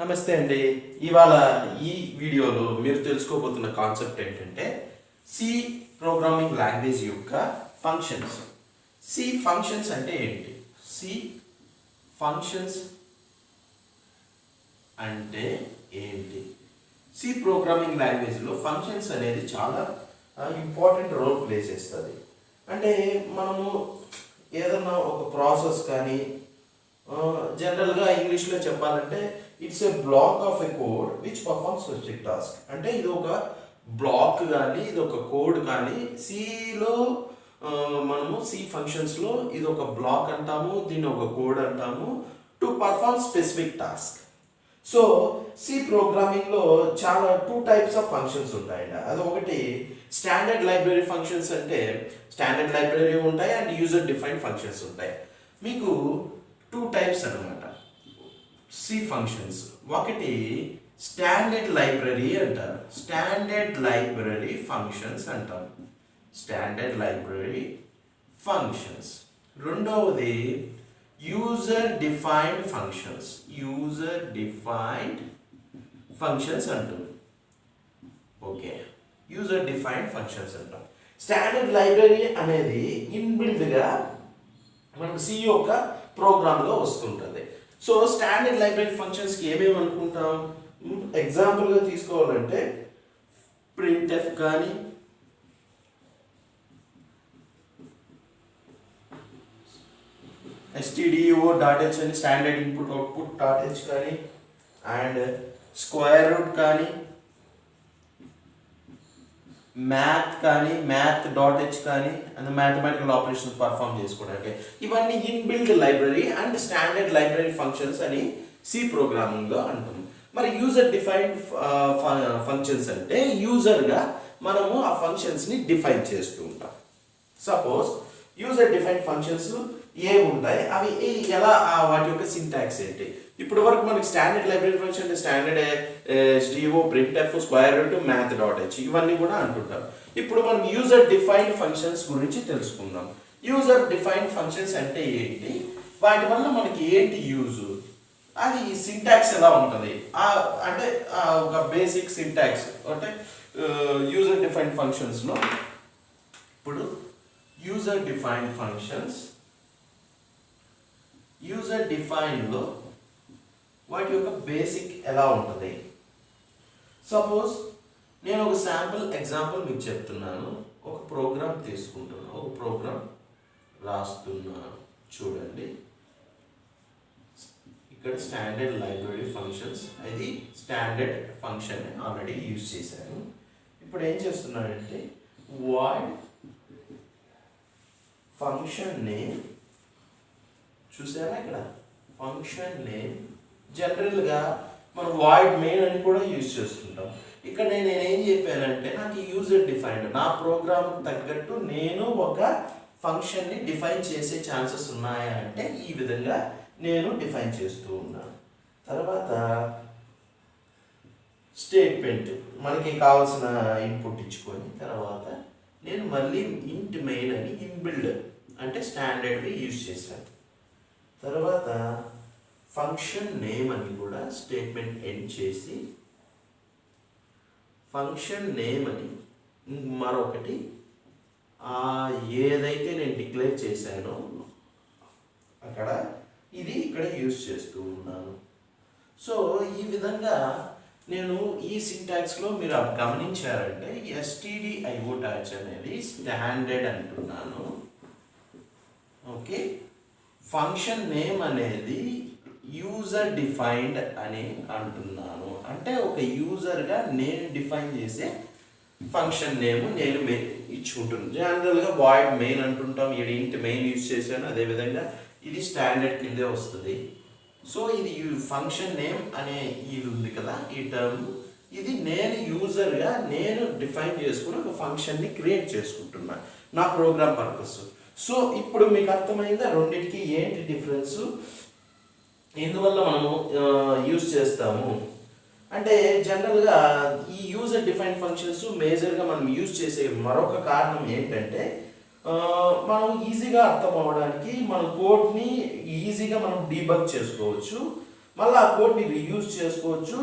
నమస్తే అండి. ఇవాళ ఈ వీడియోలో మీరు తెలుసుకోబోతున్న కాన్సెప్ట్ ఏంటంటే సి ప్రోగ్రామింగ్ లాంగ్వేజ్ యొక్క ఫంక్షన్స్. సి ఫంక్షన్స్ అంటే ఏంటి? సి ఫంక్షన్స్ అంటే ఏంటి? సి ప్రోగ్రామింగ్ లాంగ్వేజ్లో ఫంక్షన్స్ అనేది చాలా ఇంపార్టెంట్ రోల్ ప్లే చేస్తుంది. అంటే మనము ఏదన్నా ఒక ప్రాసెస్ కానీ జనరల్గా ఇంగ్లీష్లో చెప్పాలంటే it's a black of a code which performs specific task. అంటే ఇది ఒక బ్లాక్ కానీ ఇది ఒక కోడ్ కానీ సిలో మనము సి ఫంక్షన్స్లో ఇది ఒక బ్లాక్ అంటాము, దీన్ని ఒక కోడ్ అంటాము to perform specific task. So C ప్రోగ్రామింగ్లో చాలా 2 టైప్స్ ఆఫ్ ఫంక్షన్స్ ఉంటాయండి. అది ఒకటి స్టాండర్డ్ లైబ్రరీ ఫంక్షన్స్, అంటే స్టాండర్డ్ లైబ్రరీ ఉంటాయి అండ్ యూజర్ డిఫైన్డ్ ఫంక్షన్స్ ఉంటాయి. మీకు 2 టైప్స్ అన్నమాట సి ఫంక్షన్స్. ఒకటి స్టాండర్డ్ లైబ్రరీ అంటారు, స్టాండర్డ్ లైబ్రరీ ఫంక్షన్స్ అంటారు, స్టాండర్డ్ లైబ్రరీ ఫంక్షన్స్. రెండవది user defined functions, user defined functions అంటారు. ఓకే, యూజర్ డిఫైన్డ్ ఫంక్షన్స్ అంటాం. స్టాండర్డ్ లైబ్రరీ అనేది ఇన్బిల్డ్గా మనకు సి యొక్క ప్రోగ్రామ్లో వస్తుంటుంది. సో స్టాండర్డ్ లైబ్రరీ ఫంక్షన్స్కి ఏమేమి అనుకుంటాం? ఎగ్జాంపుల్గా తీసుకోవాలంటే ప్రింట్ఎఫ్ కానీ, stdio.h అని స్టాండర్డ్ ఇన్పుట్ అవుట్పుట్ .h కానీ, అండ్ స్క్వేర్ రూట్ కానీ, మ్యాథ్ కానీ, మ్యాథ్.h కానీ, అండ్ మ్యాథమెటికల్ ఆపరేషన్స్ పర్ఫామ్ చేసుకోవడానికి. ఇవన్నీ inbuilt library and standard library functions అని సి ప్రోగ్రామింగ్లో అంటాం. మరి యూజర్ డిఫైన్డ్ ఫంక్షన్స్ అంటే యూజర్గా మనము ఆ ఫంక్షన్స్ని డిఫైన్ చేస్తూ ఉంటాం. సపోజ్ యూజర్ డిఫైన్డ్ ఫంక్షన్స్ ఉంటాయి, అవి ఎలా, వాటి యొక్క సింటాక్స్ ఏంటి? ఇప్పుడు వరకు మనకి స్టాండర్డ్ లైబ్రరీ ఫంక్షన్ అంటే standard STO, printf, square root, math ఇవన్నీ కూడా అంటుంటాం. ఇప్పుడు మనం యూజర్ డిఫైన్డ్ ఫంక్షన్స్ గురించి తెలుసుకుందాం. యూజర్ డిఫైన్డ్ ఫంక్షన్స్ అంటే ఏంటి, వాటి వల్ల మనకి ఏంటి యూజ్, అది సింటాక్స్ ఎలా ఉంటుంది, అంటే ఒక బేసిక్ సింటాక్స్ అంటే యూజర్ డిఫైన్డ్ ఫంక్షన్స్లో. ఇప్పుడు యూజర్ డిఫైన్డ్ ఫంక్షన్స్, యూజర్ డిఫైన్లో వాటి యొక్క బేసిక్ ఎలా ఉంటుంది? సపోజ్ నేను ఒక శాంపుల్ ఎగ్జాంపుల్ మీకు చెప్తున్నాను. ఒక ప్రోగ్రామ్ తీసుకుంటున్నాను, ఒక ప్రోగ్రామ్ రాస్తున్నాను. చూడండి, ఇక్కడ స్టాండర్డ్ లైబ్రరీ ఫంక్షన్స్, అది స్టాండర్డ్ ఫంక్షన్ ఆల్రెడీ యూజ్ చేశాను. ఇప్పుడు ఏం చేస్తున్నానంటే వాయిడ్ ఫంక్షన్ నేమ్, చూసారా ఇక్కడ ఫంక్షన్ నేమ్. జనరల్గా మనం వాయిడ్ మెయిన్ అని కూడా యూజ్ చేస్తుంటాం. ఇక్కడ నేనేం చెప్పానంటే నాకు యూజర్ డిఫైన్డ్, నా ప్రోగ్రామ్ తగ్గట్టు నేను ఒక ఫంక్షన్ని డిఫైన్ చేసే ఛాన్సెస్ ఉన్నాయా అంటే ఈ విధంగా నేను డిఫైన్ చేస్తూ ఉన్నాను. తర్వాత స్టేట్మెంట్, మనకి కావాల్సిన ఇన్పుట్ ఇచ్చుకొని తర్వాత నేను మళ్ళీ ఇంట్ మెయిన్ అని ఇన్బిల్డ్ అంటే స్టాండర్డ్గా యూజ్ చేశాను. తర్వాత ఫంక్షన్ నేమ్ అని కూడా స్టేట్మెంట్ ఎండ్ చేసి ఫంక్షన్ నేమ్ అని మరొకటి ఏదైతే నేను డిక్లేర్ చేశానో అక్కడ ఇది ఇక్కడ యూజ్ చేస్తూ ఉన్నాను. సో ఈ విధంగా నేను ఈ సింటాక్స్లో మీరు గమనించారంటే stdio.h అనేది స్టాండర్డ్ అంటున్నాను. ఓకే, ఫంక్షన్ నేమ్ అనేది యూజర్ డిఫైన్డ్ అని అంటున్నాను. అంటే ఒక యూజర్గా నేను డిఫైన్ చేసే ఫంక్షన్ నేమ్ నేను ఇచ్చుకుంటున్నాను. జనరల్గా వాయిడ్ మెయిన్ అంటుంటాం, ఇక్కడ ఇంట్ మెయిన్ యూజ్ చేశాను, అదేవిధంగా ఇది స్టాండర్డ్ కిందే వస్తుంది. సో ఇది ఫంక్షన్ నేమ్ అనే ఇది ఉంది కదా, ఈ టర్మ్, ఇది నేను యూజర్గా నేను డిఫైన్ చేసుకుని ఒక ఫంక్షన్ని క్రియేట్ చేసుకుంటున్నాను నా ప్రోగ్రామ్ పర్పస్. సో ఇప్పుడు మీకు అర్థమైందా రెండింటికి ఏంటి డిఫరెన్స్, ఎందువల్ల మనము యూజ్ చేస్తాము అంటే? జనరల్గా ఈ యూజర్ డిఫైన్ ఫంక్షన్స్ మేజర్గా మనం యూజ్ చేసే మరొక కారణం ఏంటంటే మనం ఈజీగా అర్థం అవ్వడానికి మన కోడ్ని ఈజీగా మనం డీబగ్ చేసుకోవచ్చు. మళ్ళీ ఆ కోడ్ని రీయూజ్ చేసుకోవచ్చు.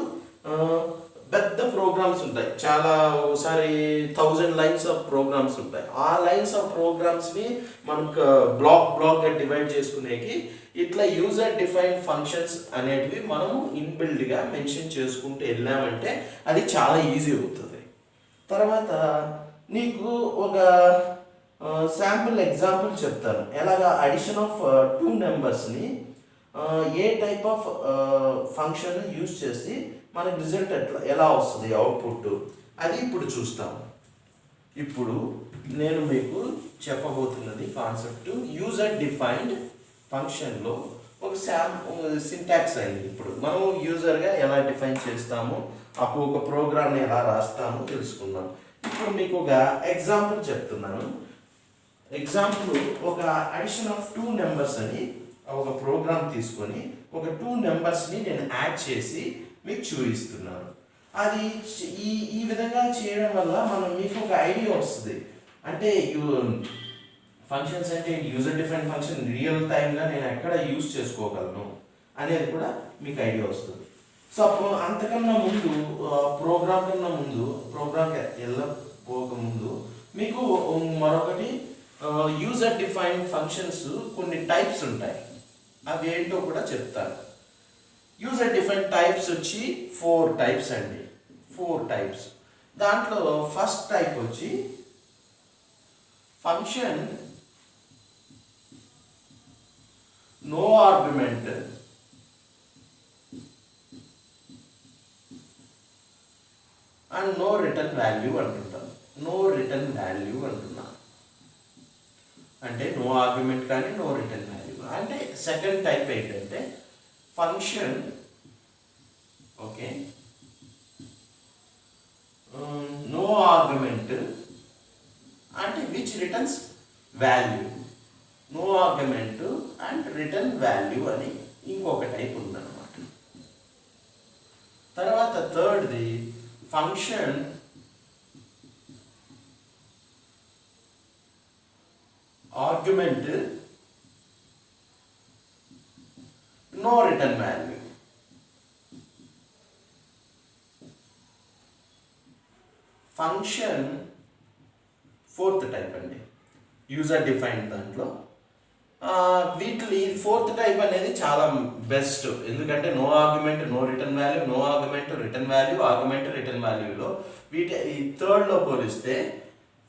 పెద్ద ప్రోగ్రామ్స్ ఉంటాయి, చాలా ఒకసారి 1000 లైన్స్ ఆఫ్ ప్రోగ్రామ్స్ ఉంటాయి. ఆ లైన్స్ ఆఫ్ ప్రోగ్రామ్స్ని మనకు బ్లాక్గా డివైడ్ చేసుకునేకి ఇట్లా యూజర్ డిఫైన్డ్ ఫంక్షన్స్ అనేటివి మనము ఇన్బిల్డ్గా మెన్షన్ చేసుకుంటూ వెళ్ళామంటే అది చాలా ఈజీ అవుతుంది. తర్వాత నీకు ఒక శాంపుల్ ఎగ్జాంపుల్ చెప్తాను, ఎలాగా అడిషన్ ఆఫ్ 2 నెంబర్స్ని ఏ టైప్ ఆఫ్ ఫంక్షన్ యూజ్ చేసి మనకి రిజల్ట్ ఎలా వస్తుంది అవుట్పుట్, అది ఇప్పుడు చూస్తాము. ఇప్పుడు నేను మీకు చెప్పబోతున్నది కాన్సెప్ట్ యూజర్ డిఫైన్డ్ ఫంక్షన్లో ఒక సింటాక్స్ అయింది. ఇప్పుడు మనం యూజర్గా ఎలా డిఫైన్ చేస్తాము, అప్పుడు ఒక ప్రోగ్రామ్ని ఎలా రాస్తామో తెలుసుకుందాం. ఇప్పుడు మీకు ఒక ఎగ్జాంపుల్ చెప్తున్నాను. ఎగ్జాంపుల్ ఒక అడిషన్ ఆఫ్ 2 నెంబర్స్ అని ఒక ప్రోగ్రామ్ తీసుకొని ఒక 2 నెంబర్స్ని నేను యాడ్ చేసి మీకు చూపిస్తున్నాను. అది ఈ విధంగా చేయడం వల్ల మీకు ఒక ఐడియా వస్తుంది. అంటే ఫంక్షన్స్ అంటే యూజర్ డిఫైన్ ఫంక్షన్ రియల్ టైమ్గా నేను ఎక్కడ యూజ్ చేసుకోగలను అనేది కూడా మీకు ఐడియా వస్తుంది. సో అంతకన్నా ముందు ప్రోగ్రామ్కి వెళ్ళకపోకముందు మీకు మరొకటి యూజర్ డిఫైన్ ఫంక్షన్స్ కొన్ని టైప్స్ ఉంటాయి, అవి ఏంటో కూడా చెప్తాను. యూజర్ డిఫైన్ టైప్స్ వచ్చి 4 టైప్స్ అండి, 4 టైప్స్. దాంట్లో ఫస్ట్ టైప్ వచ్చి function no argument and no return value అంటుంటాం. నో రిటర్న్ వాల్యూ అంటున్నా అంటే నో ఆర్గ్యుమెంట్ కానీ నో రిటర్న్ వాల్యూ. అంటే సెకండ్ టైప్ ఏంటంటే ఫంక్షన్ ఓకే నో ఆర్గ్యుమెంట్ అంటే which returns value. No argument and return value అని ఇంకొక టైప్ ఉందన్నమాట. తర్వాత థర్డ్ది function argument no return value. Function fourth type అండి యూజర్ డిఫైన్డ్ దాంట్లో. వీటిని ఫోర్త్ టైప్ అనేది చాలా బెస్ట్, ఎందుకంటే no argument no return value, no argument return value, argument return వాల్యూలో ఈ థర్డ్లో పోలిస్తే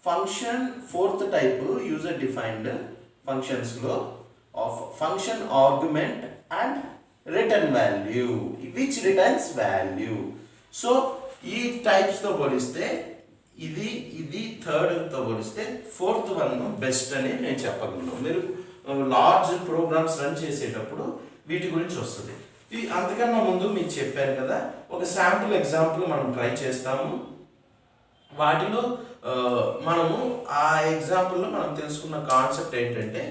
function fourth type user defined ఫంక్షన్స్లో of function argument and return value which returns value. So ఈ టైప్స్తో పోలిస్తే ఇది థర్డ్తో పోలిస్తే ఫోర్త్ వన్ బెస్ట్ అని నేను చెప్పగలను. మీరు లార్జ్ ప్రోగ్రామ్స్ రన్ చేసేటప్పుడు వీటి గురించి వస్తుంది. అంతకన్నా ముందు మీకు చెప్పాను కదా, ఒక శాంపుల్ ఎగ్జాంపుల్ మనం ట్రై చేస్తాము. వాటిలో మనము ఆ ఎగ్జాంపుల్లో మనం తెలుసుకున్న కాన్సెప్ట్ ఏంటంటే,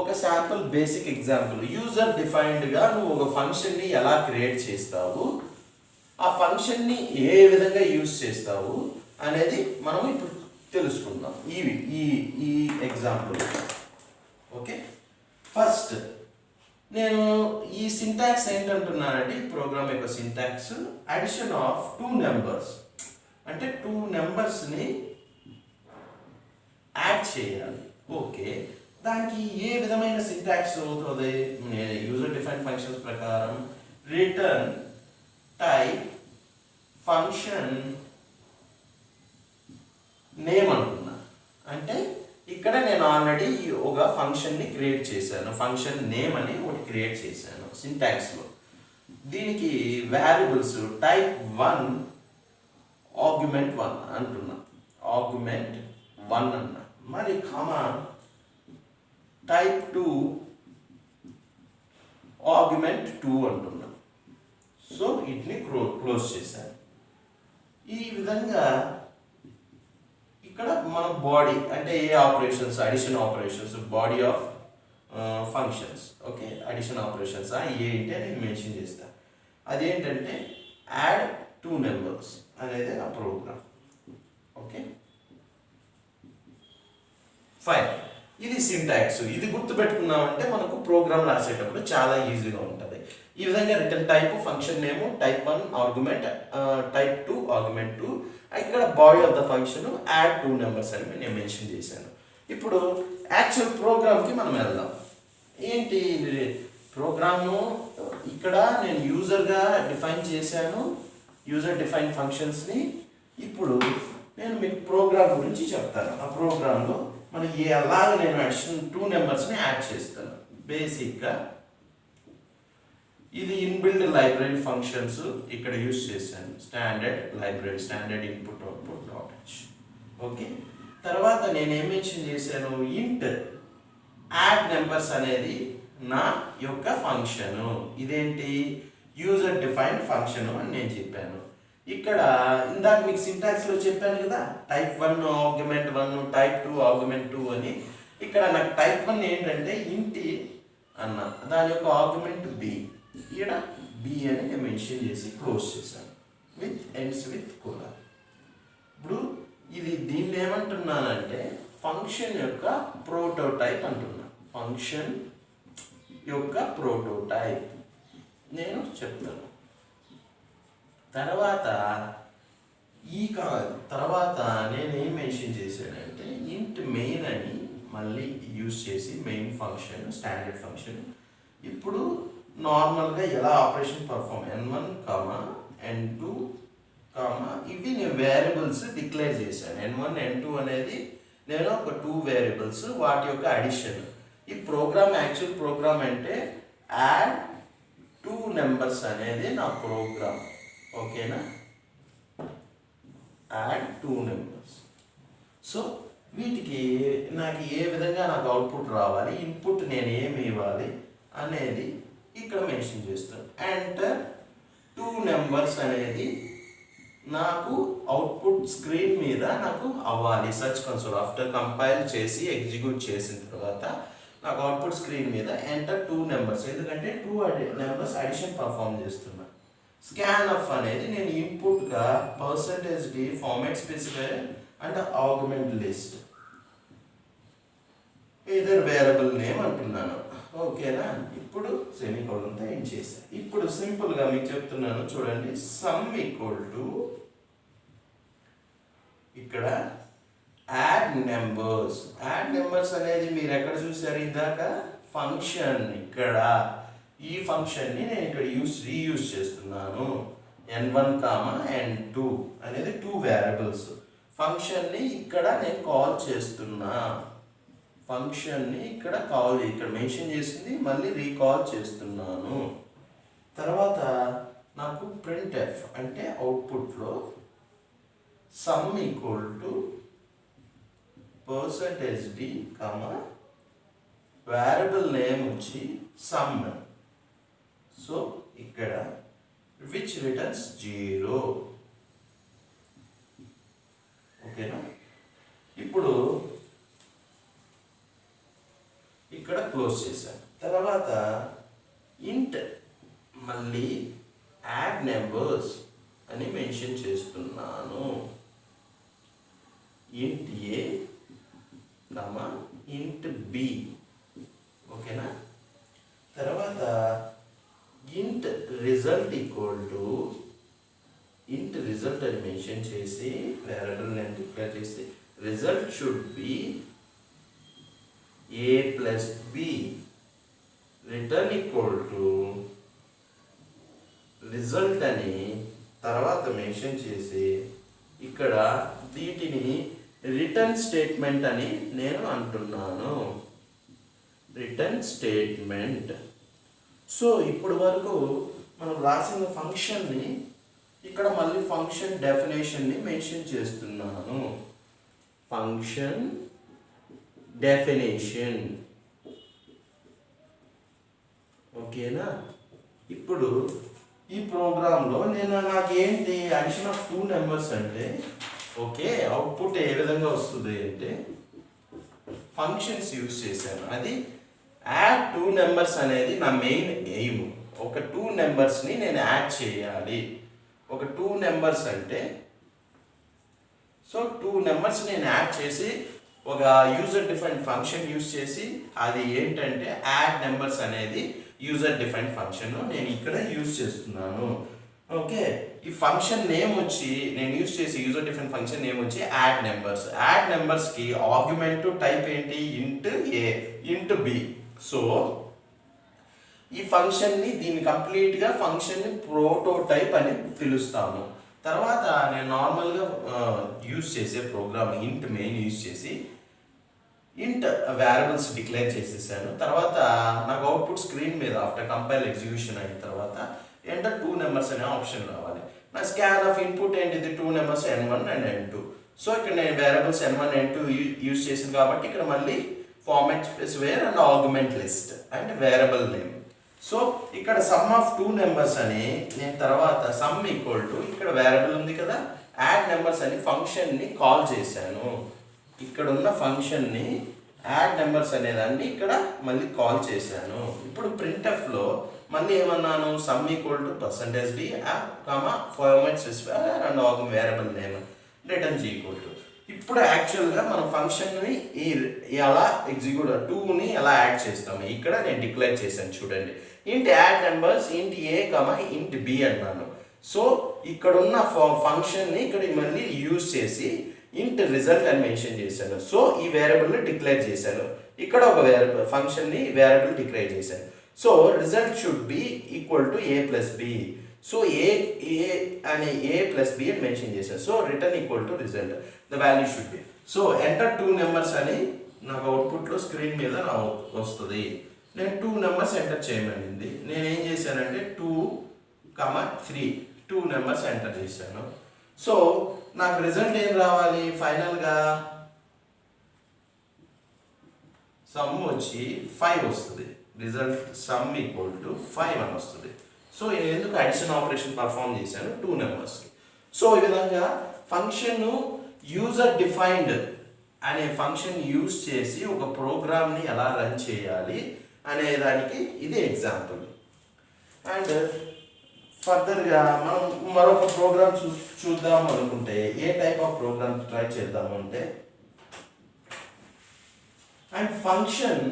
ఒక శాంపుల్ బేసిక్ ఎగ్జాంపుల్ యూజర్ డిఫైన్డ్గా నువ్వు ఒక ఫంక్షన్ని ఎలా క్రియేట్ చేస్తావు, ఆ ఫంక్షన్ని ఏ విధంగా యూజ్ చేస్తావు అనేది మనం ఇప్పుడు తెలుసుకుందాం ఈ ఎగ్జాంపుల్. ఓకే, ఫస్ట్ నేను ఈ సింటాక్స్ ఏంటంటున్నానంటే, ఈ ప్రోగ్రామ్ యొక్క సింటాక్స్ అడిషన్ ఆఫ్ 2 నెంబర్స్, అంటే 2 నెంబర్స్ని యాడ్ చేయాలి. ఓకే, దానికి ఏ విధమైన సింటాక్స్ అవుతుంది? యూజర్ డిఫైన్ ఫంక్షన్స్ ప్రకారం రిటర్న్ టైప్ ఫంక్షన్ నేమ్ అంటున్నా. అంటే ఇక్కడ నేను ఆల్రెడీ ఒక ఫంక్షన్ని క్రియేట్ చేశాను, ఫంక్షన్ నేమ్ అని ఒకటి క్రియేట్ చేశాను సింటాక్స్లో. దీనికి వాల్యుబుల్స్ టైప్ 1 ఆర్గ్యుమెంట్ 1 అంటున్నా, ఆర్గ్యుమెంట్ 1 అన్నా. మరి కామా టైప్ 2 ఆర్గ్యుమెంట్ 2 అంటున్నా. సో వీటిని క్లోజ్ చేశాను. ఈ విధంగా ఇక్కడ మన బాడీ అంటే ఏ operations, addition operations, body of functions. Okay, addition operations ఏంటి అని మెన్షన్ చేస్తా. అదేంటంటే యాడ్ 2 నెంబర్స్ అనేది ఆ ప్రోగ్రామ్. ఓకే ఫైన్, ఇది సింటాక్స్. ఇది గుర్తుపెట్టుకున్నామంటే మనకు ప్రోగ్రామ్ రాసేటప్పుడు చాలా ఈజీగా ఉంటుంది. ఈ విధంగా return type, function name, type 1 argument, type 2 argument 2, ఇక్కడ body of the function add 2 numbers అని నేను మెన్షన్ చేశాను. ఇప్పుడు యాక్చువల్ ప్రోగ్రామ్కి మనం వెళ్దాం. ఏంటి ప్రోగ్రాము? ఇక్కడ నేను యూజర్గా డిఫైన్ చేశాను, యూజర్ డిఫైన్ ఫంక్షన్స్ని. ఇప్పుడు నేను మీకు ప్రోగ్రామ్ గురించి చెప్తాను. ఆ ప్రోగ్రాంలో మనం ఎలాగ నేను అడిషనల్ 2 నెంబర్స్ని యాడ్ చేస్తాను. బేసిక్గా ఇది ఇన్బిల్డ్ లైబ్రరీ ఫంక్షన్స్ ఇక్కడ యూజ్ చేశాను. Standard library, standard input output dot H. Okay, తర్వాత నేను ఏం మెన్షన్ చేశాను? ఇంట్ యాడ్ నెంబర్స్ అనేది నా యొక్క ఫంక్షను. ఇదేంటి? యూజర్ డిఫైన్డ్ ఫంక్షన్ అని నేను చెప్పాను. ఇక్కడ ఇందాక మీకు సింటాక్స్లో చెప్పాను కదా, టైప్ 1 ఆర్గ్యుమెంట్ 1, టైప్ 2 ఆర్గ్యుమెంట్ 2 అని. ఇక్కడ నాకు టైప్ 1 ఏంటంటే ఇంటి అన్న, దాని యొక్క ఆర్గ్యుమెంట్ బి. ఇక్కడ బి అని నేను మెన్షన్ చేసి క్లోజ్ చేశాను విత్ ఎండ్స్ విత్ కోలా. ఇప్పుడు ఇది దీన్ని ఏమంటున్నానంటే ఫంక్షన్ యొక్క ప్రోటోటైప్ అంటున్నా. ఫంక్షన్ యొక్క ప్రోటోటైప్ నేను చెప్తాను. తర్వాత తర్వాత నేను ఏం మెన్షన్ చేశానంటే ఇంట్ మెయిన్ అని మళ్ళీ యూజ్ చేసి మెయిన్ ఫంక్షన్, స్టాండర్డ్ ఫంక్షన్. ఇప్పుడు నార్మల్గా ఎలా ఆపరేషన్ పర్ఫామ్ n1, n2, ఇవి నేను వేరియబుల్స్ డిక్లేర్ చేశాను. n1, n2 అనేది నేను ఒక 2 వేరియబుల్స్, వాటి యొక్క అడిషన్. ఈ ప్రోగ్రామ్ యాక్చువల్ ప్రోగ్రామ్ అంటే యాడ్ 2 నెంబర్స్ అనేది నా ప్రోగ్రామ్. ఓకేనా? Add 2 numbers. సో వీటికి నాకు ఏ విధంగా నాకు అవుట్పుట్ రావాలి, ఇన్పుట్ నేను ఏమి ఇవ్వాలి అనేది ఇక్కడ మెన్షన్ చేస్తాను. ఎంటర్ 2 నెంబర్స్ అనేది నాకు అవుట్పుట్ స్క్రీన్ మీద నాకు అవ్వాలి. సర్చ్ కన్సోల్ ఆఫ్టర్ కంపైల్ చేసి ఎగ్జిక్యూట్ చేసిన తర్వాత నాకు అవుట్పుట్ స్క్రీన్ మీద ఎంటర్ 2 నెంబర్స్, ఎందుకంటే 2 నెంబర్స్ అడిషన్ పర్ఫామ్ చేస్తున్నా. స్కాన్ ఆఫ్ అనేది నేను ఇన్పుట్గా %d format specifier and argument list, either variable name అంటున్నాను. ఓకేనా? ఇప్పుడు సెమీకోలన్తో ఏం చేశాను. ఇప్పుడు సింపుల్గా మీకు చెప్తున్నాను చూడండి. సమ్ ఈక్వల్ టు ఇక్కడ యాడ్ నెంబర్స్. యాడ్ నెంబర్స్ అనేది మీరు ఎక్కడ చూసారు ఇందాక? ఫంక్షన్. ఇక్కడ ఈ ఫంక్షన్ని నేను ఇక్కడ రీయూజ్ చేస్తున్నాను. n1, n2 అనేది 2 వేరియబుల్స్. ఫంక్షన్ని ఇక్కడ నేను కాల్ చేస్తున్నా. ఫంక్షన్ని ఇక్కడ మెన్షన్ చేసింది మళ్ళీ రీకాల్ చేస్తున్నాను. తర్వాత నాకు printf అంటే అవుట్పుట్లో some equal to %d, variable name వచ్చి సమ్. సో ఇక్కడ విచ్ రిటర్న్స్ 0. ఓకేనా? ఇప్పుడు ఇక్కడ క్లోజ్ చేశాను. తర్వాత ఇంట్ మళ్ళీ యాడ్ నెంబర్స్ అని మెన్షన్ చేస్తున్నాను. ఇంట్ ఏ, ఇంట్ బి. ఓకేనా? తర్వాత ఇంట్ రిజల్ట్ ఈక్వల్ టు ఇంట్ రిజల్ట్ అని మెన్షన్ చేసి వేరియబుల్ నేమ్ డిక్లేర్ చేసి result should B a plus b, return equal to result అని తర్వాత మెన్షన్ చేసి ఇక్కడ వీటిని రిటర్న్ స్టేట్మెంట్ అని నేను అంటున్నాను. Return statement. సో ఇప్పుడు వరకు మనం రాసిన ఫంక్షన్ని ఇక్కడ మళ్ళీ ఫంక్షన్ డెఫినేషన్ని మెన్షన్ చేస్తున్నాను. Function definition. ఓకేనా? ఇప్పుడు ఈ ప్రోగ్రాంలో నాకు ఏంటి అడిషన్ ఆఫ్ 2 నెంబర్స్ అంటే ఓకే, అవుట్పుట్ ఏ విధంగా వస్తుంది అంటే ఫంక్షన్స్ యూజ్ చేశాను. అది యాడ్ 2 నెంబర్స్ అనేది నా మెయిన్ ఎయిమ్. ఒక 2 నెంబర్స్ని నేను యాడ్ చేయాలి. ఒక 2 నెంబర్స్ అంటే సో 2 నెంబర్స్ నేను యాడ్ చేసి ఒక యూజర్ డిఫైన్ ఫంక్షన్ యూజ్ చేసి అది ఏంటంటే యాడ్ నెంబర్స్ అనేది యూజర్ డిఫైన్డ్ ఫంక్షన్ నేను ఇక్కడ యూజ్ చేస్తున్నాను. ఓకే, ఈ ఫంక్షన్ నేమ్ వచ్చి నేను యూజ్ చేసే యూజర్ డిఫైన్డ్ ఫంక్షన్ నేమ్ వచ్చి యాడ్ నెంబర్స్. యాడ్ నెంబర్స్కి ఆర్గ్యుమెంట్ టైప్ ఏంటి? ఇంట్ ఏ ఇంట్ బి. సో ఈ ఫంక్షన్ని దీన్ని కంప్లీట్గా ఫంక్షన్ని ప్రోటోటైప్ అని పిలుస్తాము. తర్వాత నేను నార్మల్గా యూజ్ చేసే ప్రోగ్రామ్ ఇంట్ మెయిన్ యూజ్ చేసి ఇంట్ వేరియబుల్స్ డిక్లేర్ చేసేసాను. తర్వాత నాకు అవుట్పుట్ స్క్రీన్ మీద ఆఫ్టర్ కంపైల్ ఎగ్జిక్యూషన్ అయిన తర్వాత ఎంటర్ 2 నెంబర్స్ అనే ఆప్షన్ రావాలి. నా స్కాన్ ఆఫ్ ఇన్పుట్ ఏంటిది? 2 numbers n1 and n2. So ఇక్కడ నేను వేరియబుల్స్ n1 n2 యూజ్ చేసాను కాబట్టి ఇక్కడ మళ్ళీ format specifier and argument list and variable name. So ఇక్కడ సమ్ ఆఫ్ 2 నెంబర్స్ అని నేను తర్వాత సమ్ ఈక్వల్ టు ఇక్కడ వేరియబుల్ ఉంది కదా యాడ్ నెంబర్స్ అని ఫంక్షన్ని కాల్ చేశాను. ఇక్కడ ఉన్న ఫంక్షన్ని యాడ్ నెంబర్స్ అనేదాన్ని ఇక్కడ మళ్ళీ కాల్ చేశాను. ఇప్పుడు ప్రింట్ఎఫ్లో మళ్ళీ ఏమన్నాను? Sum equal to %d format specifier and argument variable name return G equal to. ఇప్పుడు యాక్చువల్గా మనం ఫంక్షన్ని ఎలా ఎగ్జిక్యూట్ 2ని ఎలా యాడ్ చేస్తాము ఇక్కడ నేను డిక్లేర్ చేశాను. చూడండి, ఇంట్ యాడ్ నెంబర్స్ ఇంట్ ఏ ఇంట్ బి అన్నాను. సో ఇక్కడ ఉన్న ఫంక్షన్ని ఇక్కడ మళ్ళీ యూజ్ చేసి ఇంట్ రిజల్ట్ అని మెన్షన్ చేశాను. సో ఈ వేరియబుల్ని డిక్లేర్ చేశాను. ఇక్కడ ఒక ఫంక్షన్ని వేరియబుల్ డిక్లేర్ చేశాను. So result should be equal to A plus B. So A అనే ఏ ప్లస్ బి అని మెన్షన్ చేశాను. So return equal to result the value should be. So enter 2 numbers అని నాకు అవుట్పుట్లో స్క్రీన్ మీద వస్తుంది. నేను 2 నెంబర్స్ ఎంటర్ చేయమనింది. నేను ఏం చేశానంటే 2, 3 2 నెంబర్స్ ఎంటర్ చేశాను. సో నాకు రిజల్ట్ ఏం రావాలి? ఫైనల్గా సమ్ వచ్చి 5 వస్తుంది. రిజల్ట్ సమ్ ఈక్వల్ టు 5 అని వస్తుంది. సో నేను ఎందుకు అడిషన్ ఆపరేషన్ పర్ఫామ్ చేశాను 2 నెంబర్స్కి. సో ఈ విధంగా ఫంక్షన్ యూజర్ డిఫైన్డ్ అనే ఫంక్షన్ యూజ్ చేసి ఒక ప్రోగ్రామ్ని ఎలా రన్ చేయాలి అనే దానికి ఇది ఎగ్జాంపుల్. అండ్ ఫర్దర్గా మనం మరొక ప్రోగ్రామ్ చూద్దాము అనుకుంటే ఏ టైప్ ఆఫ్ ప్రోగ్రామ్ ట్రై చేద్దాము అంటే అండ్ ఫంక్షన్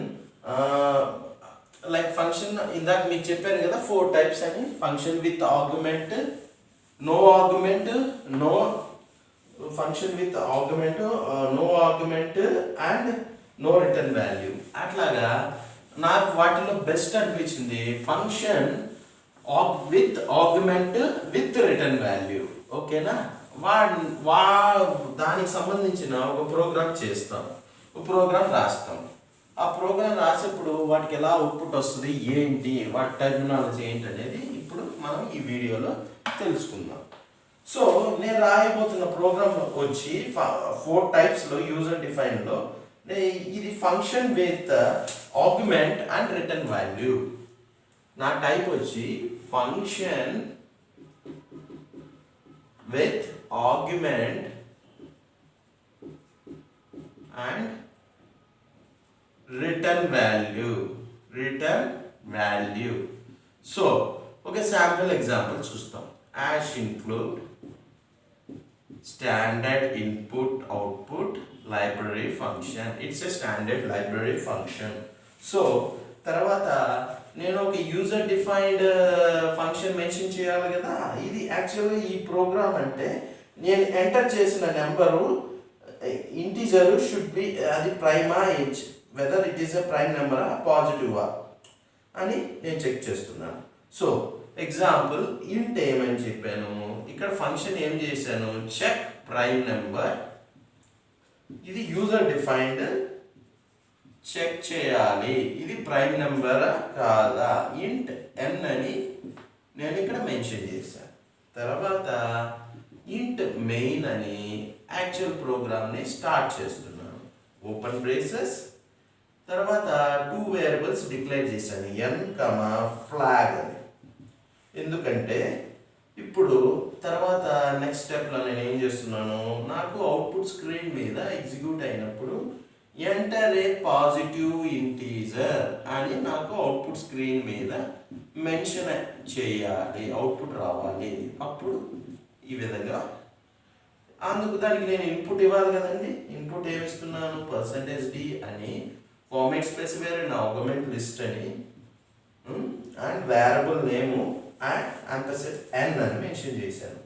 లైక్ ఫంక్షన్ ఇందాక మీకు చెప్పాను కదా 4 టైప్స్ అని. Function with argument, no argument, no function with argument, no argument and no return value. అట్లాగా నాకు వాటిలో బెస్ట్ అనిపించింది function with argument with return value. ఓకేనా, దానికి సంబంధించిన ఒక ప్రోగ్రామ్ చేస్తాం, ఒక ప్రోగ్రామ్ రాస్తాం. ఆ ప్రోగ్రామ్ రాసేప్పుడు వాటికి ఎలా అవుట్పుట్ వస్తుంది, ఏంటి వాటి టెర్మినాలజీ ఏంటి అనేది ఇప్పుడు మనం ఈ వీడియోలో తెలుసుకుందాం. సో నేను రాయబోతున్న ప్రోగ్రామ్ వచ్చి 4 టైప్స్లో యూజర్ డిఫైన్లో ఇది function with argument and return value. నా టైప్ వచ్చి function with argument and return value. So ఒక శాంపుల్ ఎగ్జాంపుల్ చూస్తాం. Ash include standard input output library function. It's a standard library function. So తర్వాత నేను ఒక user defined function mention చేయాలి కదా. ఇది యాక్చువల్గా ఈ ప్రోగ్రామ్ అంటే నేను ఎంటర్ చేసిన నెంబరు ఇంటిజర్ షుడ్ బి అది ప్రైమా ఇంచ్ whether it is a prime నెంబరా పాజిటివా అని నేను చెక్ చేస్తున్నాను. సో ఎగ్జాంపుల్ ఇంట్ ఏమని చెప్పాను, ఇక్కడ ఫంక్షన్ ఏం చేశాను, చెక్ ప్రైమ్ నెంబర్. ఇది యూజర్ డిఫైన్డ్ చెక్ చేయాలి ఇది ప్రైమ్ నెంబరా కాదా, ఇంట్ n అని నేను ఇక్కడ మెన్షన్ చేశాను. తర్వాత ఇంట్ మెయిన్ అని యాక్చువల్ ప్రోగ్రామ్ని స్టార్ట్ చేస్తున్నాను. Open braces. తర్వాత 2 వేరియబుల్స్ డిక్లేర్ చేశాను, n, ఫ్లాగ్ అని. ఎందుకంటే ఇప్పుడు తర్వాత నెక్స్ట్ స్టెప్లో నేను ఏం చేస్తున్నాను, నాకు అవుట్పుట్ స్క్రీన్ మీద ఎగ్జిక్యూట్ అయినప్పుడు ఎంటర్ ఏ పాజిటివ్ ఇంటీజర్ అని నాకు అవుట్పుట్ స్క్రీన్ మీద మెన్షన్ చేయాలి, అవుట్పుట్ రావాలి. అప్పుడు ఈ విధంగా అందుకు దానికి నేను ఇన్పుట్ ఇవ్వాలి కదండి. ఇన్పుట్ ఏమి ఇస్తున్నాను, %d అని format specifier and argument list అని and variable name and ampersand n అని మెన్షన్ చేశాను.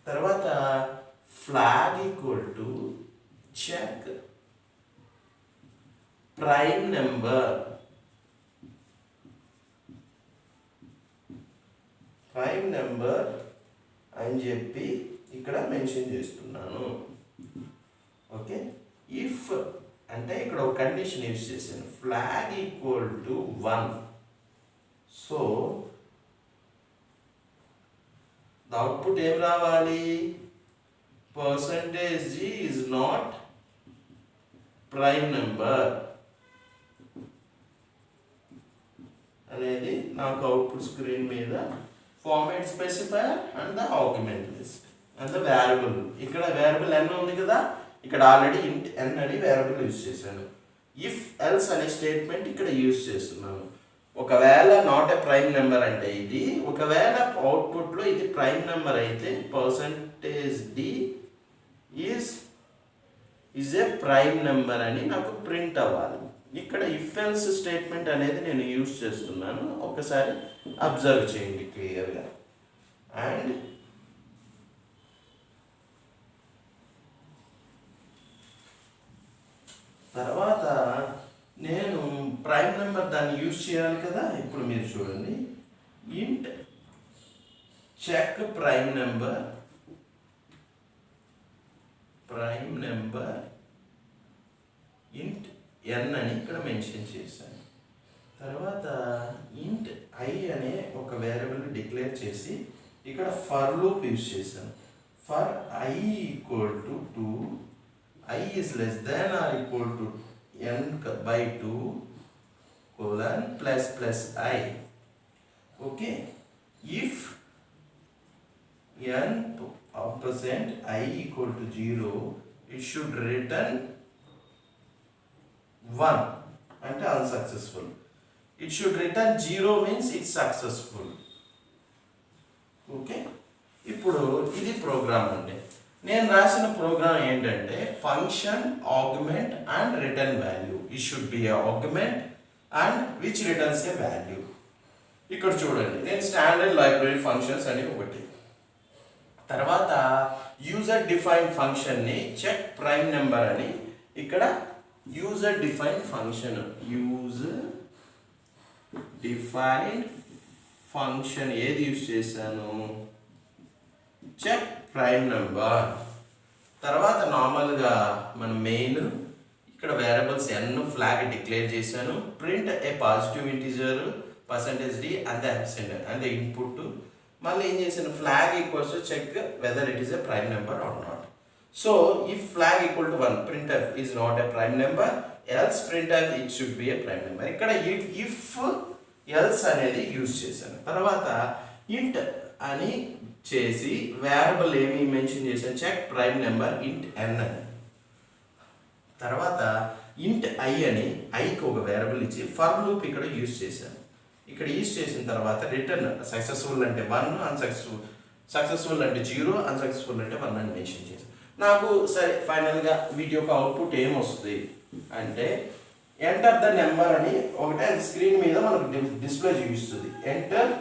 తర్వాత flag equal to check prime number అని చెప్పి ఇక్కడ మెన్షన్ చేస్తున్నాను. ఓకే, ఇఫ్ అంటే ఇక్కడ ఒక కండిషన్ యూజ్ చేశాను, flag equal to 1. So output ఏం రావాలి? % ఈజ్ నాట్ ప్రైమ్ నెంబర్ అనేది నాకు అవుట్పుట్ స్క్రీన్ మీద format specifier and the argument list and the variable. ఇక్కడ వేరియబుల్ n ఉంది కదా, ఇక్కడ ఆల్రెడీ ఇంట్ n అని వేరియబుల్ యూజ్ చేశాను. ఇఫ్ ఎల్స్ అనే స్టేట్మెంట్ ఇక్కడ యూజ్ చేస్తున్నాను. ఒకవేళ నాట్ ఏ ప్రైమ్ నెంబర్ అంటే ఇది, ఒకవేళ అవుట్పుట్లో ఇది ప్రైమ్ నెంబర్ అయితే % ఈజ్ ఏ ప్రైమ్ నెంబర్ అని నాకు ప్రింట్ అవ్వాలి. ఇక్కడ ఇఫ్ ఎల్స్ స్టేట్మెంట్ అనేది నేను యూజ్ చేస్తున్నాను, ఒకసారి అబ్జర్వ్ చేయండి క్లియర్గా. అండ్ తర్వాత నేను ప్రైమ్ నెంబర్ దాన్ని యూజ్ చేయాలి కదా. ఇప్పుడు మీరు చూడండి, ఇంట్ చెక్ ప్రైమ్ నెంబర్ ఇంట్ n అని ఇక్కడ మెన్షన్ చేశాను. తర్వాత ఇంట్ i అనే ఒక వేరియబుల్ డిక్లేర్ చేసి ఇక్కడ ఫర్ లూప్ యూజ్ చేశాను. For i equal to 2, i is less than or equal to n by 2 colon plus i. Okay, if n ampersand I equal to 0, it should return 1 అంటే unsuccessful. It should return 0 means it's successful. Okay, ఇప్పుడు ఇది program అండి. నేను రాసిన program ఏంటంటే function argument and return value. It should be argument and which returns a value. ఇక్కడ చూడండి, నేను స్టాండర్డ్ లైబ్రరీ ఫంక్షన్స్ అని ఒకటి, తర్వాత యూజర్ డిఫైన్ ఫంక్షన్ని చెక్ ప్రైమ్ నెంబర్ అని ఇక్కడ యూజర్ డిఫైన్ ఫంక్షన్ ఏది యూజ్ చేశాను? Check prime number. తర్వాత నార్మల్గా మన మెయిన్ ఇక్కడ వేరియబుల్స్ n ఫ్లాగ్ డిక్లేర్ చేశాను. Print a positive integer %d and the absent and the input. మళ్ళీ ఏం చేశాను? Flag equals to check whether it is a prime number or not. So if flag equal to 1, printf is not a prime number, else printf it should be a prime number. ఇక్కడ if else అనేది use చేశాను. తర్వాత int అని చేసి variable ఏమి mention చేశాను? Check prime number int n అని. తర్వాత int i అని iకి ఒక వేరియబుల్ ఇచ్చి ఫర్ లూప్ ఇక్కడ యూజ్ చేశాను. ఇక్కడ యూజ్ చేసిన తర్వాత రిటర్న్ సక్సెస్ఫుల్ అంటే 1, సక్సెస్ఫుల్ అంటే 0, అన్సక్సెస్ఫుల్ అంటే 1 అని మెన్షన్ చేశాను. నాకు సరే ఫైనల్గా వీటి యొక్క అవుట్పుట్ ఏమొస్తుంది అంటే ఎంటర్ ద నెంబర్ అని ఒకటే స్క్రీన్ మీద మనకు డిస్ప్లే చూపిస్తుంది. ఎంటర్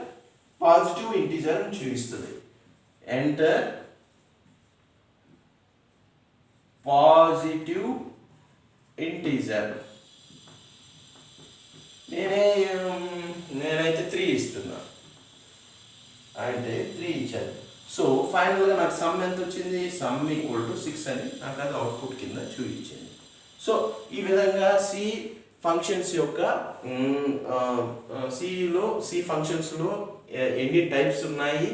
పాజిటివ్ ఇంటిజర్ అని చూపిస్తుంది. Enter positive integer. నేనైతే 3 ఇస్తున్నా, అంటే 3 ఇచ్చాను. సో ఫైనల్గా నాకు సమ్ ఎంత వచ్చింది? సమ్ ఈక్వల్ టు 6 అని నాకు అది అవుట్పుట్ కింద చూపించింది. సో ఈ విధంగా సి ఫంక్షన్స్ యొక్క సి ఫంక్షన్స్లో ఎన్ని టైప్స్ ఉన్నాయి?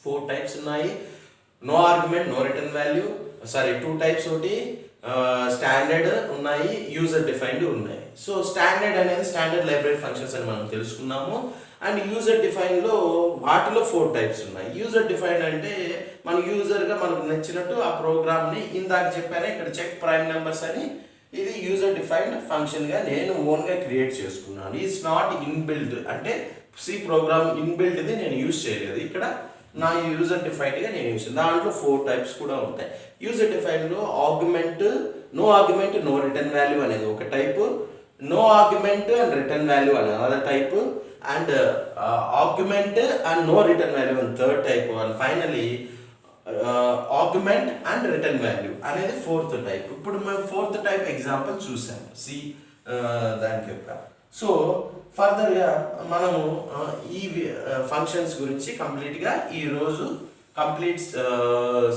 4 టైప్స్ ఉన్నాయి. No argument, no return value, 2 types ఒకటి స్టాండర్డ్ ఉన్నాయి, యూజర్ డిఫైన్డ్ ఉన్నాయి. సో స్టాండర్డ్ అనేది స్టాండర్డ్ లైబ్రరీ ఫంక్షన్స్ అని మనం తెలుసుకున్నాము. అండ్ యూజర్ డిఫైన్లో వాటిలో 4 టైప్స్ ఉన్నాయి. యూజర్ డిఫైన్ అంటే మన యూజర్గా మనకు నచ్చినట్టు ఆ ప్రోగ్రామ్ని ఇందాక చెప్పాను ఇక్కడ చెక్ ప్రైమ్ నెంబర్స్ అని, ఇది యూజర్ డిఫైన్డ్ ఫంక్షన్గా నేను ఓన్గా క్రియేట్ చేసుకున్నాను. ఈజ్ నాట్ ఇన్బిల్డ్, అంటే సి ప్రోగ్రామ్ ఇన్బిల్డ్ది నేను యూజ్ చేయలేదు. ఇక్కడ నా యూజర్ డిఫైన్డ్గా నేను యూజ్ చేయాలి. దాంట్లో 4 టైప్స్ కూడా ఉంటాయి. యూజర్ డిఫైన్లో ఆర్గ్యుమెంట్, నో రిటర్న్ వాల్యూ అనేది ఒక type. no argument and return value on another type, and argument and no return value on third type, and finally argument and return value అనేది fourth type. ఇప్పుడు మేము fourth type example చూసాము C దానికి యొక్క. So ఫర్దర్గా మనము ఈ functions గురించి కంప్లీట్గా ఈరోజు కంప్లీట్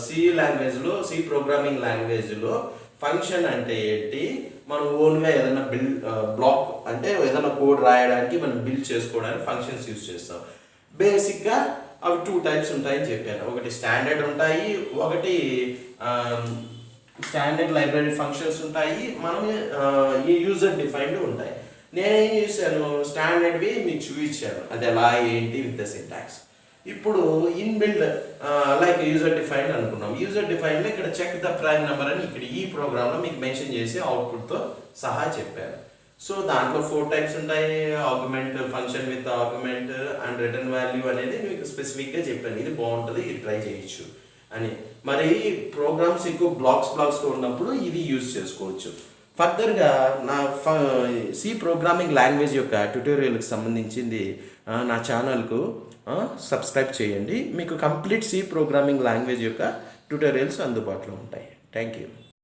సి లాంగ్వేజ్లో, సి ప్రోగ్రామింగ్ లాంగ్వేజ్లో ఫంక్షన్ అంటే ఏంటి, మనం ఓన్గా ఏదైనా బ్లాక్ అంటే ఏదైనా కోడ్ రాయడానికి మనం బిల్డ్ చేసుకోవడానికి ఫంక్షన్స్ యూజ్ చేస్తాం. బేసిక్గా అవి 2 టైప్స్ ఉంటాయని చెప్పాను. ఒకటి స్టాండర్డ్ ఉంటాయి, ఒకటి స్టాండర్డ్ లైబ్రరీ ఫంక్షన్స్ ఉంటాయి, మనం ఈ యూజర్ డిఫైన్డ్ ఉంటాయి. నేనేం చేశాను, స్టాండర్డ్వి మీకు చూపించాను అది ఎలా ఏంటి విత్ ద సింటాక్స్. ఇప్పుడు ఇన్బిల్డ్ లైక్ యూజర్ డిఫైన్డ్ అనుకున్నాం. యూజర్ డిఫైన్లో ఇక్కడ చెక్ ద ప్రైమ్ నెంబర్ అని ఇక్కడ ఈ ప్రోగ్రామ్లో మీకు మెన్షన్ చేసి అవుట్పుట్తో సహా చెప్పాను. సో దాంట్లో 4 టైప్స్ ఉంటాయి. Argument, function with argument and return value అనేది మీకు స్పెసిఫిక్గా చెప్పాను. ఇది బాగుంటుంది, ఇది ట్రై చేయొచ్చు అని. మరి ప్రోగ్రామ్స్ ఎక్కువ బ్లాక్స్లో ఉన్నప్పుడు ఇది యూజ్ చేసుకోవచ్చు. ఫర్దర్గా నా సి ప్రోగ్రామింగ్ లాంగ్వేజ్ యొక్క ట్యుటోరియల్కి సంబంధించింది నా ఛానల్కు సబ్స్క్రైబ్ చేయండి. మీకు కంప్లీట్ సి ప్రోగ్రామింగ్ లాంగ్వేజ్ యొక్క ట్యుటోరియల్స్ అందుబాటులో ఉంటాయి. Thank you.